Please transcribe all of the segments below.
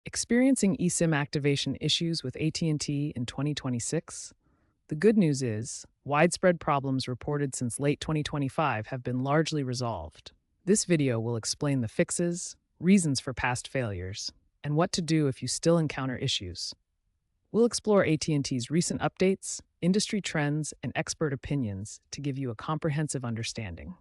Experiencing eSIM activation issues with AT&T in 2026? The good news is, widespread problems reported since late 2025 have been largely resolved. This video will explain the fixes, reasons for past failures, and what to do if you still encounter issues. We'll explore AT&T's recent updates, industry trends, and expert opinions to give you a comprehensive understanding.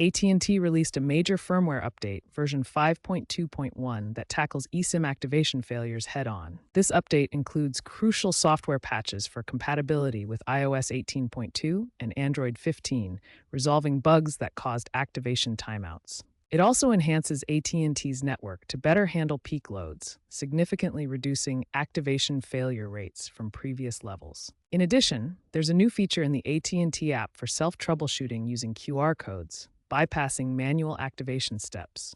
AT&T released a major firmware update, version 5.2.1, that tackles eSIM activation failures head-on. This update includes crucial software patches for compatibility with iOS 18.2 and Android 15, resolving bugs that caused activation timeouts. It also enhances AT&T's network to better handle peak loads, significantly reducing activation failure rates from previous levels. In addition, there's a new feature in the AT&T app for self-troubleshooting using QR codes, bypassing manual activation steps.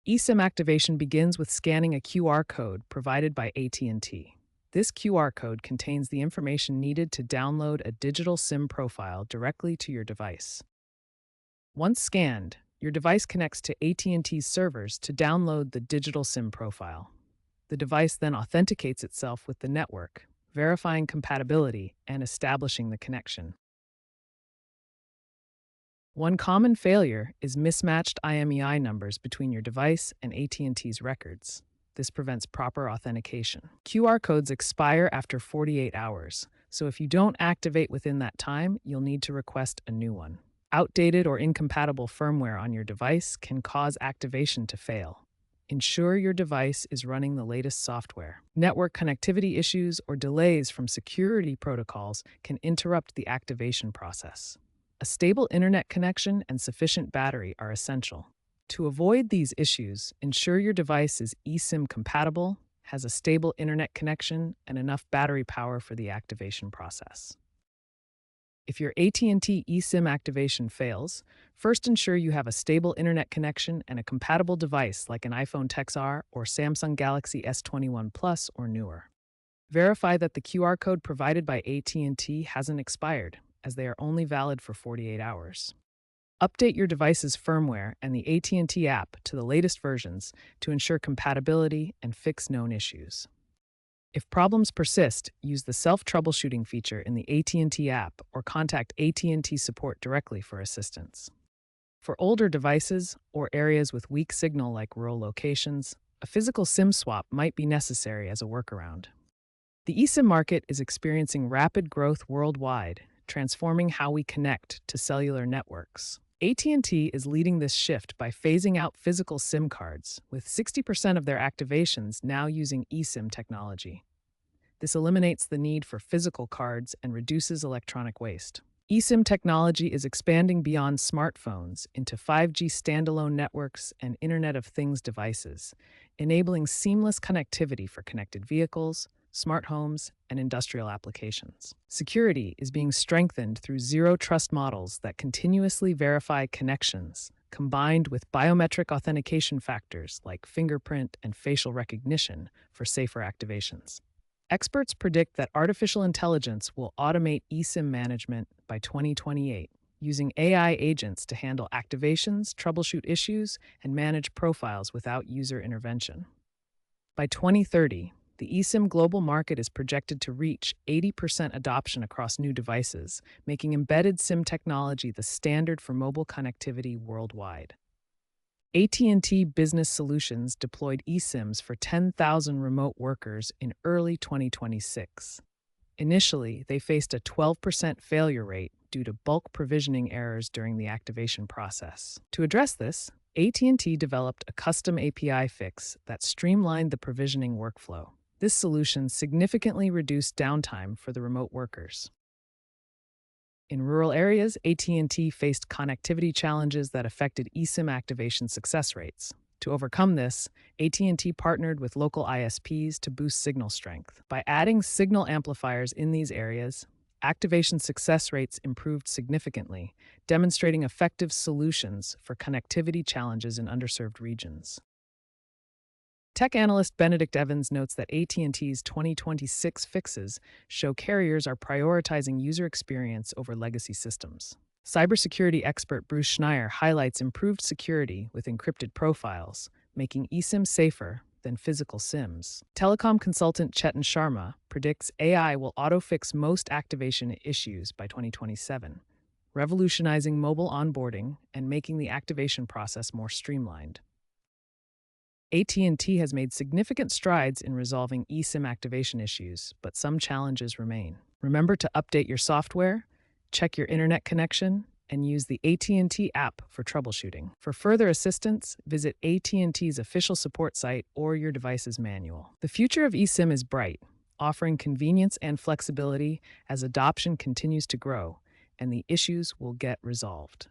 eSIM activation begins with scanning a QR code provided by AT&T. This QR code contains the information needed to download a digital SIM profile directly to your device. Once scanned, your device connects to AT&T's servers to download the digital SIM profile. The device then authenticates itself with the network, verifying compatibility and establishing the connection. One common failure is mismatched IMEI numbers between your device and AT&T's records. This prevents proper authentication. QR codes expire after 48 hours, so if you don't activate within that time, you'll need to request a new one. Outdated or incompatible firmware on your device can cause activation to fail. Ensure your device is running the latest software. Network connectivity issues or delays from security protocols can interrupt the activation process. A stable internet connection and sufficient battery are essential. To avoid these issues, ensure your device is eSIM compatible, has a stable internet connection, and enough battery power for the activation process. If your AT&T eSIM activation fails, first ensure you have a stable internet connection and a compatible device like an iPhone XR or Samsung Galaxy S21 Plus or newer. Verify that the QR code provided by AT&T hasn't expired, as they are only valid for 48 hours. Update your device's firmware and the AT&T app to the latest versions to ensure compatibility and fix known issues. If problems persist, use the self-troubleshooting feature in the AT&T app or contact AT&T support directly for assistance. For older devices or areas with weak signal like rural locations, a physical SIM swap might be necessary as a workaround. The eSIM market is experiencing rapid growth worldwide, transforming how we connect to cellular networks. AT&T is leading this shift by phasing out physical SIM cards, with 60% of their activations now using eSIM technology. This eliminates the need for physical cards and reduces electronic waste. eSIM technology is expanding beyond smartphones into 5G standalone networks and Internet of Things devices, enabling seamless connectivity for connected vehicles, smart homes, and industrial applications. Security is being strengthened through zero-trust models that continuously verify connections, combined with biometric authentication factors like fingerprint and facial recognition for safer activations. Experts predict that artificial intelligence will automate eSIM management by 2028, using AI agents to handle activations, troubleshoot issues, and manage profiles without user intervention. By 2030, the eSIM global market is projected to reach 80% adoption across new devices, making embedded SIM technology the standard for mobile connectivity worldwide. AT&T Business Solutions deployed eSIMs for 10,000 remote workers in early 2026. Initially, they faced a 12% failure rate due to bulk provisioning errors during the activation process. To address this, AT&T developed a custom API fix that streamlined the provisioning workflow. This solution significantly reduced downtime for the remote workers. In rural areas, AT&T faced connectivity challenges that affected eSIM activation success rates. To overcome this, AT&T partnered with local ISPs to boost signal strength. By adding signal amplifiers in these areas, activation success rates improved significantly, demonstrating effective solutions for connectivity challenges in underserved regions. Tech analyst Benedict Evans notes that AT&T's 2026 fixes show carriers are prioritizing user experience over legacy systems. Cybersecurity expert Bruce Schneier highlights improved security with encrypted profiles, making eSIM safer than physical SIMs. Telecom consultant Chetan Sharma predicts AI will auto-fix most activation issues by 2027, revolutionizing mobile onboarding and making the activation process more streamlined. AT&T has made significant strides in resolving eSIM activation issues, but some challenges remain. Remember to update your software, check your internet connection, and use the AT&T app for troubleshooting. For further assistance, visit AT&T's official support site or your device's manual. The future of eSIM is bright, offering convenience and flexibility as adoption continues to grow, and the issues will get resolved.